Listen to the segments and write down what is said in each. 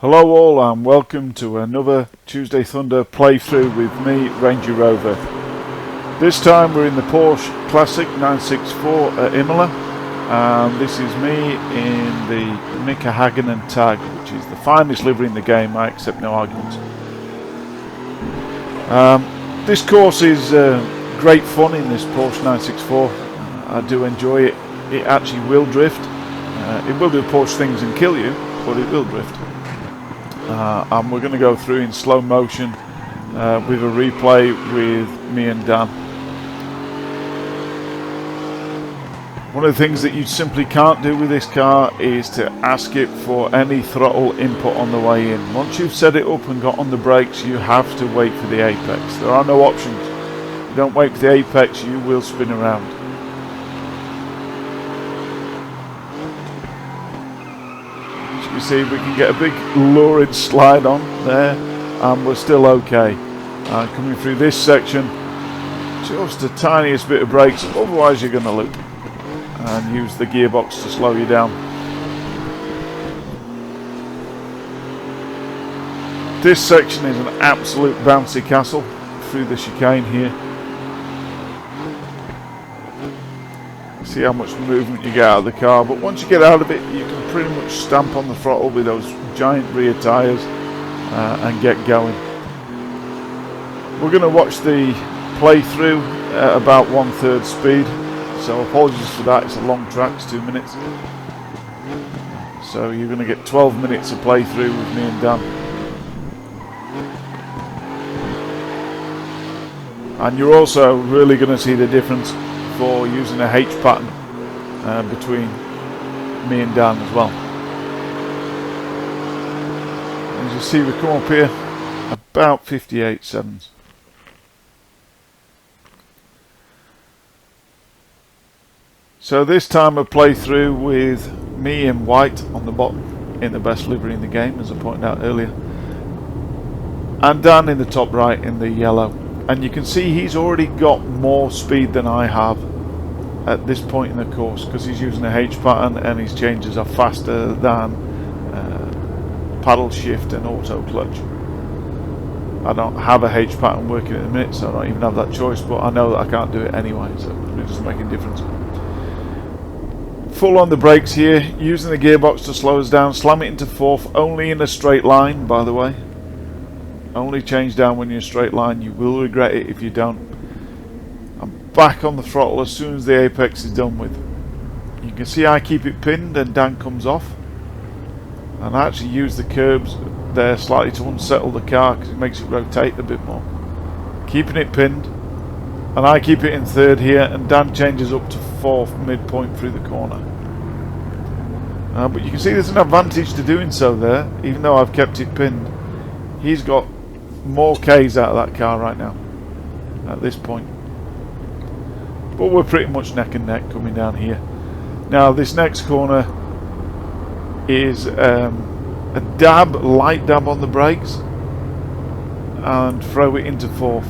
Hello all and welcome to another Tuesday Thunder playthrough with me, Ranger Rover. This time we're in the Porsche Classic 964 at Imola, and this is me in the Mika Hagginen tag, which is the finest livery in the game. I accept no arguments. This course is great fun in this Porsche 964. I do enjoy it. It actually will drift. It will do Porsche things and kill you, but it will drift. And we're going to go through in slow motion with a replay with me and Dan. One of the things that you simply can't do with this car is to ask it for any throttle input on the way in. Once you've set it up and got on the brakes, you have to wait for the apex. There are no options. If you don't wait for the apex, you will spin around. You see, we can get a big lurid slide on there and we're still okay. Coming through this section, just the tiniest bit of brakes, otherwise you're going to loop, and use the gearbox to slow you down. This section is an absolute bouncy castle through the chicane here. See how much movement you get out of the car, but once you get out of it you can pretty much stamp on the throttle with those giant rear tyres and get going. We're going to watch the playthrough at about 1/3 speed, so apologies for that. It's a long track, it's 2 minutes, so you're going to get 12 minutes of playthrough with me and Dan. And you're also really going to see the difference for using a H pattern between me and Dan as well. As you see, we come up here about 58 sevens. So this time I play through with me in white on the bottom in the best livery in the game, as I pointed out earlier, and Dan in the top right in the yellow. And you can see he's already got more speed than I have at this point in the course, because he's using a H pattern and his changes are faster than paddle shift and auto clutch. I don't have a H pattern working at the minute, so I don't even have that choice, but I know that I can't do it anyway, so it doesn't make any difference. Full on the brakes here, using the gearbox to slow us down, slam it into fourth, only in a straight line, by the way. Only change down when you're in a straight line. You will regret it if you don't. I'm back on the throttle as soon as the apex is done with. You can see I keep it pinned and Dan comes off, and I actually use the curbs there slightly to unsettle the car because it makes it rotate a bit more. Keeping it pinned, and I keep it in third here, and Dan changes up to fourth midpoint through the corner. But you can see there's an advantage to doing so there, even though I've kept it pinned. He's got more K's out of that car right now at this point, but we're pretty much neck and neck coming down here. Now this next corner is a light dab on the brakes, and throw it into fourth.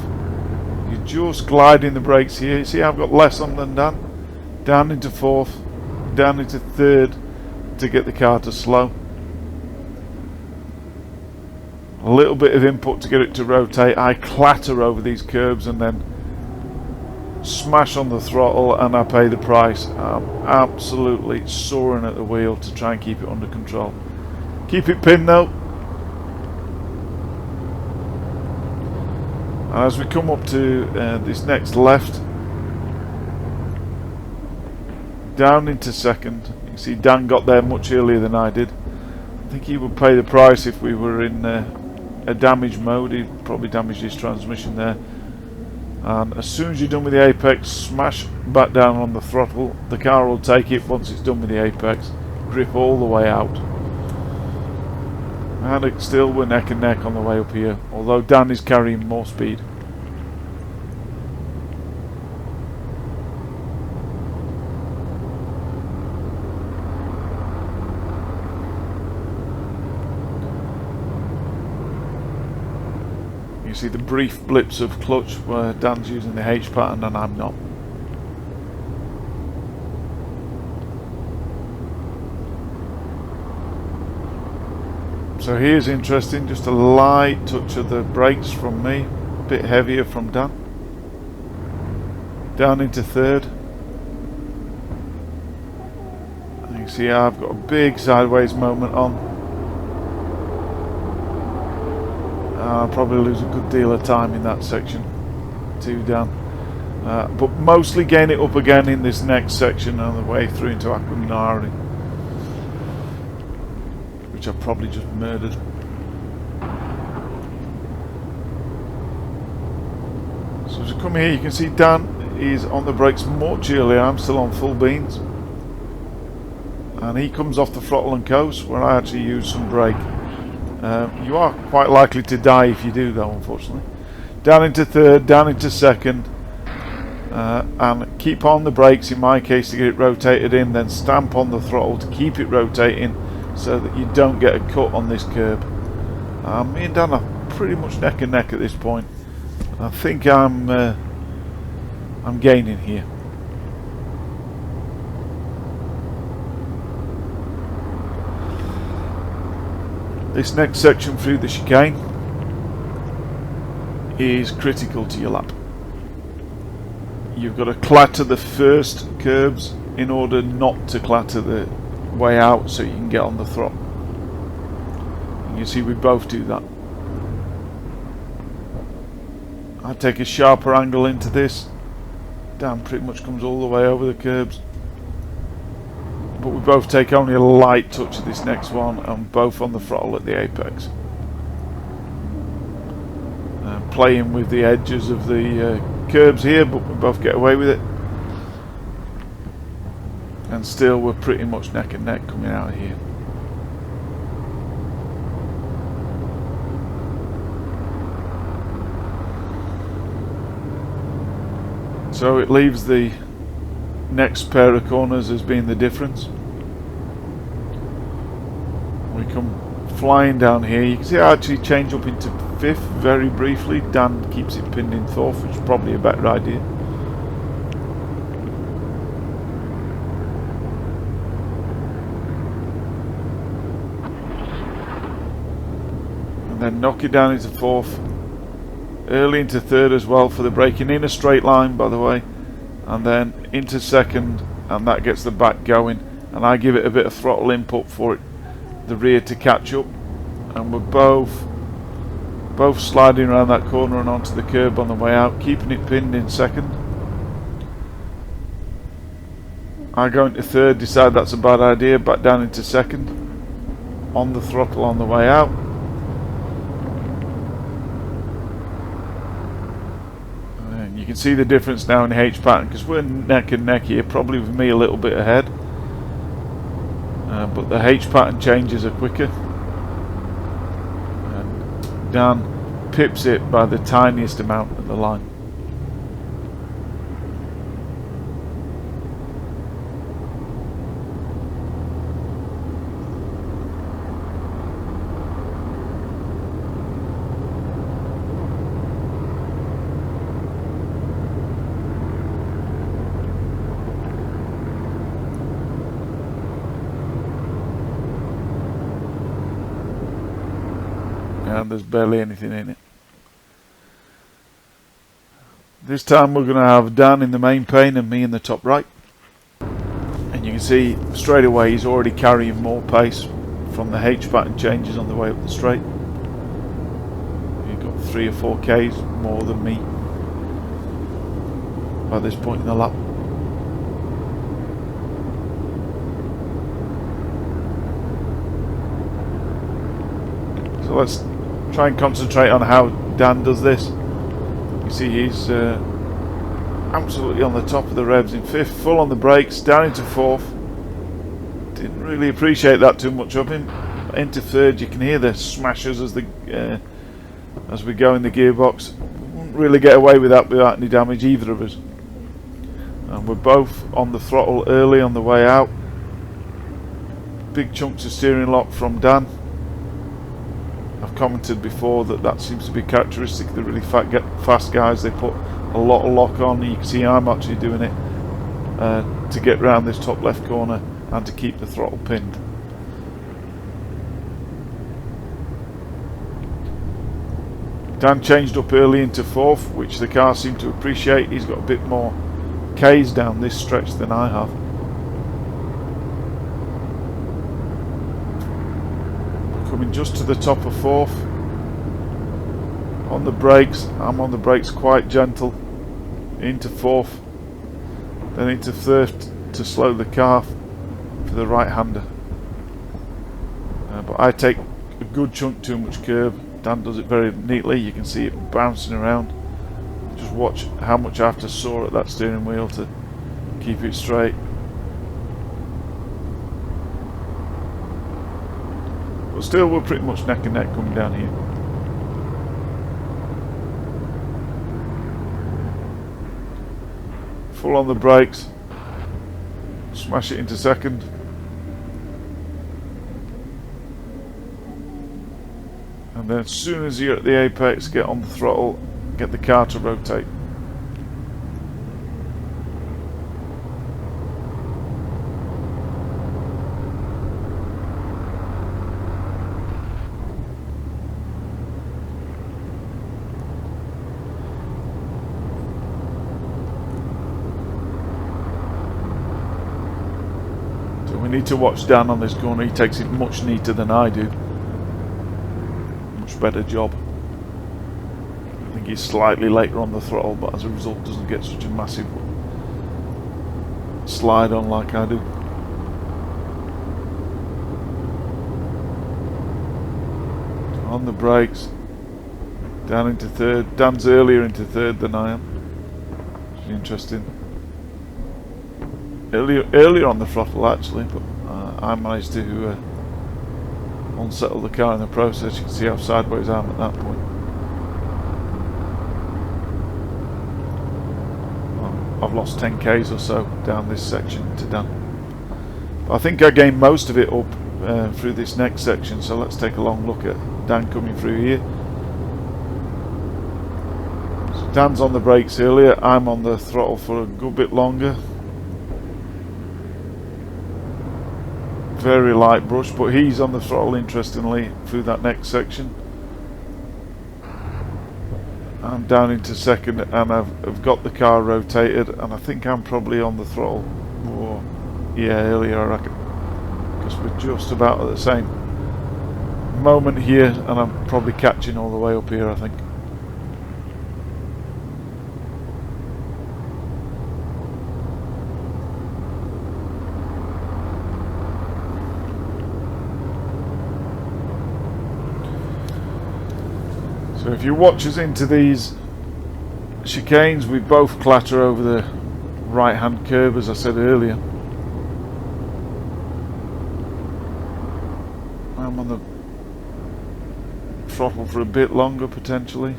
You're just gliding the brakes here. You see I've got less on than Dan. Down into fourth, down into third to get the car to slow. A little bit of input to get it to rotate. I clatter over these curbs and then smash on the throttle, and I pay the price. I'm absolutely soaring at the wheel to try and keep it under control. Keep it pinned though. And as we come up to this next left, down into second. You see Dan got there much earlier than I did. I think he would pay the price if we were in a damage mode. He'd probably damage his transmission there. And as soon as you're done with the apex, smash back down on the throttle. The car will take it once it's done with the apex. Grip all the way out. And still we're neck and neck on the way up here, although Dan is carrying more speed. You see the brief blips of clutch where Dan's using the H pattern and I'm not. So here's interesting, just a light touch of the brakes from me, a bit heavier from Dan. Down into third. And you can see I've got a big sideways moment on. I'll probably lose a good deal of time in that section to Dan. But mostly gain it up again in this next section on the way through into Aquaminari, which I've probably just murdered. So as you come here, you can see Dan is on the brakes much earlier. I'm still on full beans, and he comes off the throttle and coast where I actually use some brake. You are quite likely to die if you do though, unfortunately. Down into third, down into second, and keep on the brakes in my case to get it rotated in, then stamp on the throttle to keep it rotating so that you don't get a cut on this curb. Me and Dan are pretty much neck and neck at this point. I think I'm gaining here. This next section through the chicane is critical to your lap. You've got to clatter the first curbs in order not to clatter the way out so you can get on the throttle. And you see we both do that. I take a sharper angle into this. Dan pretty much comes all the way over the curbs. But we both take only a light touch of this next one, and both on the throttle at the apex. Playing with the edges of the curbs here, but we both get away with it. And still we're pretty much neck and neck coming out of here. So it leaves the next pair of corners as being the difference. We come flying down here. You can see I actually change up into fifth very briefly. Dan keeps it pinned in fourth, which is probably a better idea. And then knock it down into fourth. Early into third as well for the braking in a straight line, by the way. And then into second, and that gets the back going, and I give it a bit of throttle input for it, the rear to catch up, and we're both sliding around that corner and onto the curb on the way out, keeping it pinned in second. I go into third, decide that's a bad idea, back down into second, on the throttle on the way out. You can see the difference now in the H pattern because we're neck and neck here, probably with me a little bit ahead, but the H pattern changes are quicker, and Dan pips it by the tiniest amount at the line. And there's barely anything in it. This time we're going to have Dan in the main pane and me in the top right. And you can see straight away he's already carrying more pace from the H pattern changes on the way up the straight. You've got 3 or 4 Ks more than me by this point in the lap. So let's try and concentrate on how Dan does this. You see he's absolutely on the top of the revs in fifth, full on the brakes, down into fourth. Didn't really appreciate that too much of him. Into third, you can hear the smashes as we go in the gearbox. Wouldn't really get away with that without any damage, either of us. And we're both on the throttle early on the way out. Big chunks of steering lock from Dan. I've commented before that seems to be characteristic of the really fast guys. They put a lot of lock on. You can see I'm actually doing it to get round this top left corner and to keep the throttle pinned. Dan changed up early into fourth, which the car seemed to appreciate. He's got a bit more Ks down this stretch than I have. Coming just to the top of fourth. On the brakes, I'm on the brakes quite gentle. Into fourth, then into third to slow the car for the right-hander. But I take a good chunk too much curb. Dan does it very neatly. You can see it bouncing around. Just watch how much I have to saw at that steering wheel to keep it straight. But still, we're pretty much neck and neck coming down here. Full on the brakes. Smash it into second. And then as soon as you're at the apex, get on the throttle, get the car to rotate. So we need to watch Dan on this corner. He takes it much neater than I do. Better job. I think he's slightly later on the throttle, but as a result doesn't get such a massive slide on like I do. On the brakes, down into third. Dan's earlier into third than I am. Interesting. Earlier on the throttle actually, but I managed to unsettle the car in the process. You can see how sideways I am at that point. Well, I've lost 10 Ks or so down this section to Dan. But I think I gained most of it up through this next section, so let's take a long look at Dan coming through here. So Dan's on the brakes earlier, I'm on the throttle for a good bit longer. Very light brush, but he's on the throttle interestingly through that next section. I'm down into second and I've got the car rotated, and I think I'm probably on the throttle more, yeah, earlier I reckon, because we're just about at the same moment here, and I'm probably catching all the way up here I think. So if you watch us into these chicanes, we both clatter over the right hand curb as I said earlier. I'm on the throttle for a bit longer potentially.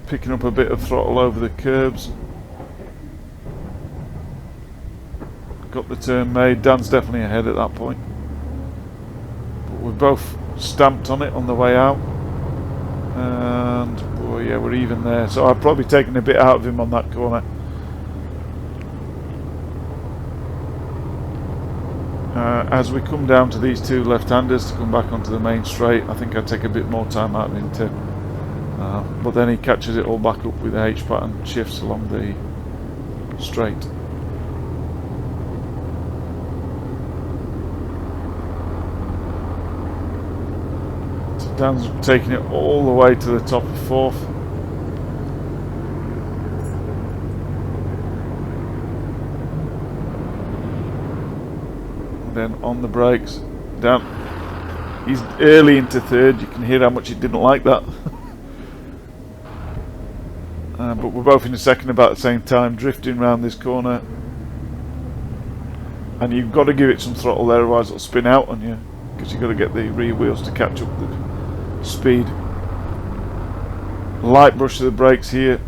Picking up a bit of throttle over the curbs. Got the turn made. Dan's definitely ahead at that point. We're both stamped on it on the way out, and oh yeah, we're even there. So I've probably taken a bit out of him on that corner. As we come down to these two left-handers to come back onto the main straight, I think I'd take a bit more time out of him too. But then he catches it all back up with the H pattern, shifts along the straight. Dan's taking it all the way to the top of fourth. And then on the brakes, Dan, he's early into third. You can hear how much he didn't like that. But we're both in the second about the same time, drifting around this corner. And you've got to give it some throttle there, otherwise it'll spin out on you, because you've got to get the rear wheels to catch up the speed. Light brush of the brakes here.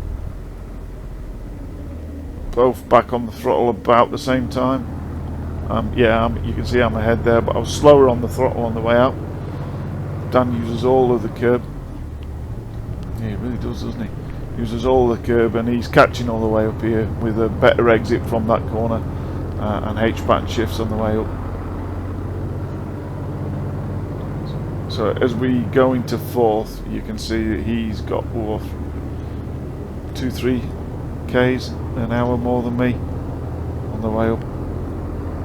Both back on the throttle about the same time. Yeah, you can see I'm ahead there, but I was slower on the throttle on the way out. Dan uses all of the curb. Yeah, he really does, doesn't he? Uses all the curb, and he's catching all the way up here with a better exit from that corner, and H-pattern shifts on the way up. So as we go into fourth, you can see that he's got 2-3 k's an hour more than me on the way up.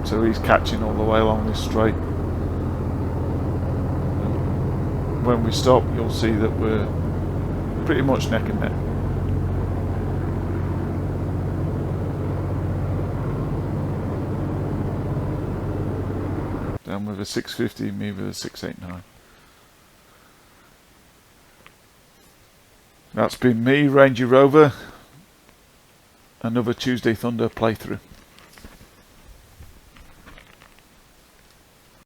So he's catching all the way along this straight. When we stop, you'll see that we're pretty much neck and neck. Down with a 650, me with a 689. That's been me, Ranger Rover. Another Tuesday Thunder playthrough.